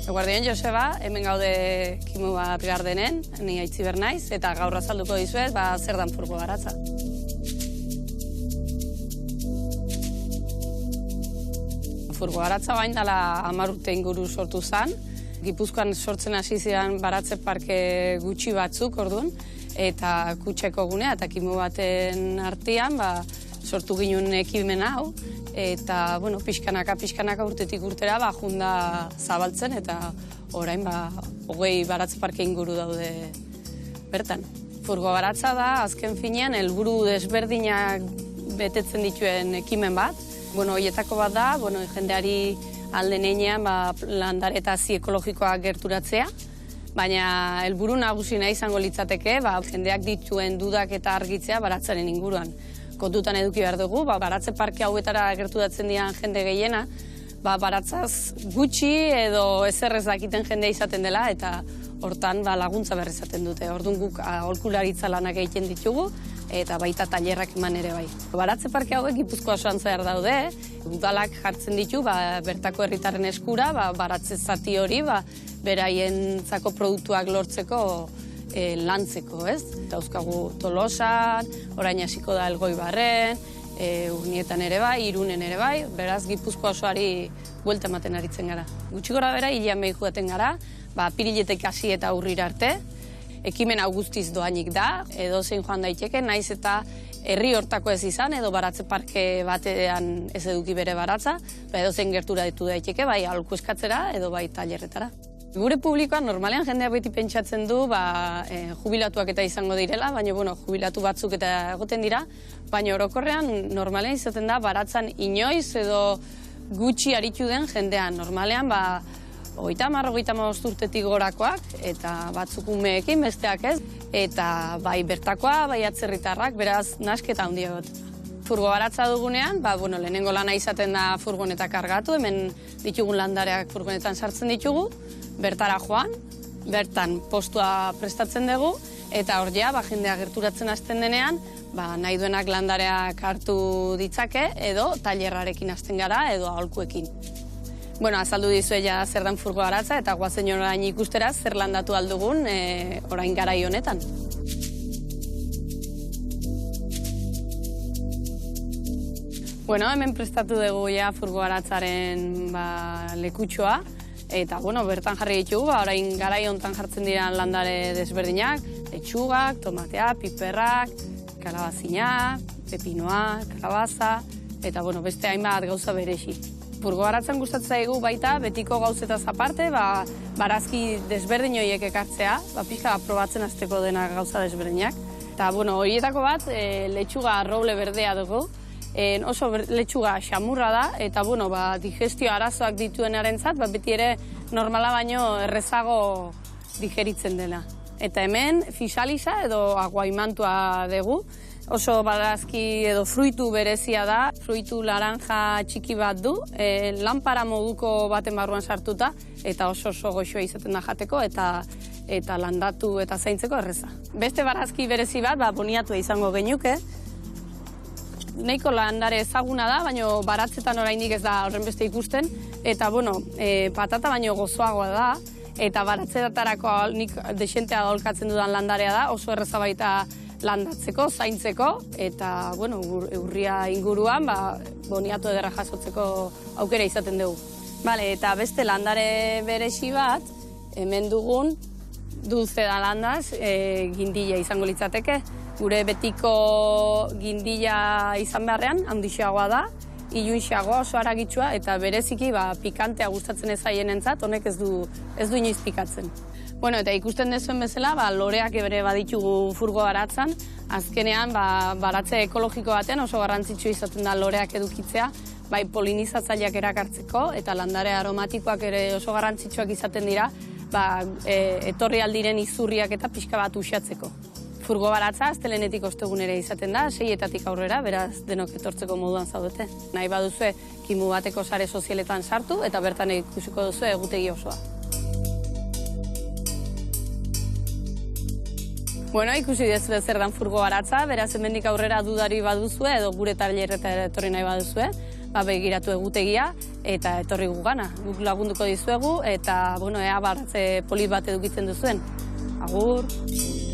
Eguardion Joseba, hemen gaude Kimu bat Gardenen, ni Aitziber naiz, eta gaur azalduko dizuet, zer dan furgo baratza. Furgo baratza bain dela 10 urte inguru sortu zen. Gipuzkoan sortzen hasi ziren baratze parke gutxi batzuk, orduan, eta kutseko gunea eta Kimu baten artean sortu ginen ekimen hau, eta, bueno, pixkanaka urtetik urtera junda zabaltzen, eta orain 20 baratze parke inguru daude bertan. Furgo baratza da, azken finean, helburu desberdinak betetzen dituen ekimen bat. Horietako bat da, jendeari alde neinean landare eta hazi ekologikoak gerturatzea, baina helburu nagusina izango litzateke, jendeak dituen dudak eta argitzea baratzaren inguruan. Kontutan eduki behar dugu, baratze parke hauetara gerturatzen dian jende gehiena, baratzaz gutxi edo ezerrez dakiten jendea izaten dela, eta hortan laguntza berri izaten dute. Orduan guk aholkularitza lanak egiten ditugu, eta baita tailerrak eman ere bai. Baratze parke hauek Gipuzkoa osoan zehar daude, udalak jartzen ditu bertako herritarren eskura, baratze zati hori beraientzako produktuak lortzeko lantzeko, ez? Dauzkagu Tolosan, orain hasiko da Elgoibarren, Urnietan ere bai, Irunen ere bai, beraz Gipuzkoa osoari buelta ematen aritzen gara. Gutxi gora bera, hilean behi joaten gara, apiriletik hasi eta urrira arte. Ekimen hau guztiz doainik da, edo zein joan daiteke, naiz eta herri hortako ez izan, edo baratze parke batean ez eduki bere baratza, edo zein gertura ditu daiteke, bai aholku eskatzera edo bai tailerretara. Gure publikoan normalean jendeak beti pentsatzen du jubilatuak eta izango direla, baina jubilatu batzuk eta egoten dira, baina orokorrean normalean izaten da baratzan inoiz edo gutxi aritu den jendean. Normalean 30-35 urtetik gorakoak eta batzuk umeekin besteak ez, eta bai bertakoa, bai atzerritarrak, beraz nasketa handia got. Furgo baratza dugunean, lehenengo lana izaten da furgonetak kargatu, hemen ditugun landareak furgonetan sartzen ditugu, bertara joan, bertan postua prestatzen dugu, eta hor jendea gerturatzen hasten denean, nahi duenak landareak hartu ditzake, edo tailerrarekin hasten gara, edo aholkuekin. Azaldu dizuela zer dan furgo baratza, eta guazen orain ikustera zer landatu aldugun orain garai honetan. Hemen prestatu dugu furgo baratzaren lekutxoa, eta bertan jarri ditugu, orain garai honetan jartzen dira landare desberdinak, letxugak, tomatea, piperrak, kalabazina, pepinoa, kalabaza, eta beste hainbat gauza berezi. Furgo baratzen gustatzen zaigu baita betiko gauzetaz aparte, barazki desberdin horiek ekartzea, pixka probatzen hasteko dena gauza desberdinak. Eta horietako bat, letxuga roble berdea dugu, oso letxuga xamurra da, eta digestio arazoak dituenarentzat, beti ere normala baino errezago digeritzen dela. Eta hemen fisaliza edo aguaimantua dugu, oso barazki edo fruitu berezia da, fruitu laranja txiki bat du, lanpara moduko baten barruan sartuta, eta oso goxoa izaten da jateko, eta landatu eta zaintzeko erreza. Beste barazki berezi bat, boniatua izango genuke, nahiko landare ezaguna da, baina baratzetan oraindik ez da horren beste ikusten, eta patata baino gozoagoa da, eta baratzetarako nik desentea aholkatzen dudan landarea da, oso erreza baita landatzeko, zaintzeko, eta urria inguruan boniatu ederra jasotzeko aukera izaten dugu. Eta beste landare berezi bat, hemen dugun dulce da landaz, gindila izango litzateke. Gure betiko gindila izan beharrean, handixeagoa da, ilunxeagoa, oso aragitsua, eta bereziki pikantea gustatzen ez zaienentzat, honek ez du inoiz pikatzen. Eta ikusten dezuen bezala, loreak ere baditugu furgo baratzan, azkenean baratze ekologiko baten oso garrantzitsua izaten da loreak edukitzea, bai polinizatzaileak erakartzeko, eta landare aromatikoak ere oso garrantzitsuak izaten dira, etorri aldiren izurriak eta pixka bat uxatzeko. Furgo baratza astelehenetik ostegunera izaten da, 6-etatik aurrera, beraz denok etortzeko moduan zaudete. Nahi baduzue Kimu bateko sare sozialetan sartu eta bertan ikusiko duzu egutegi osoa. Ikusi dezue zer dan furgo baratza, beraz hemendik aurrera dudari baduzue edo gure tailerretara etorri nahi baduzue, begiratu egutegia eta etorri gugana. Guk lagunduko dizuegu eta ea baratze polit bat edukitzen duzuen. Agur!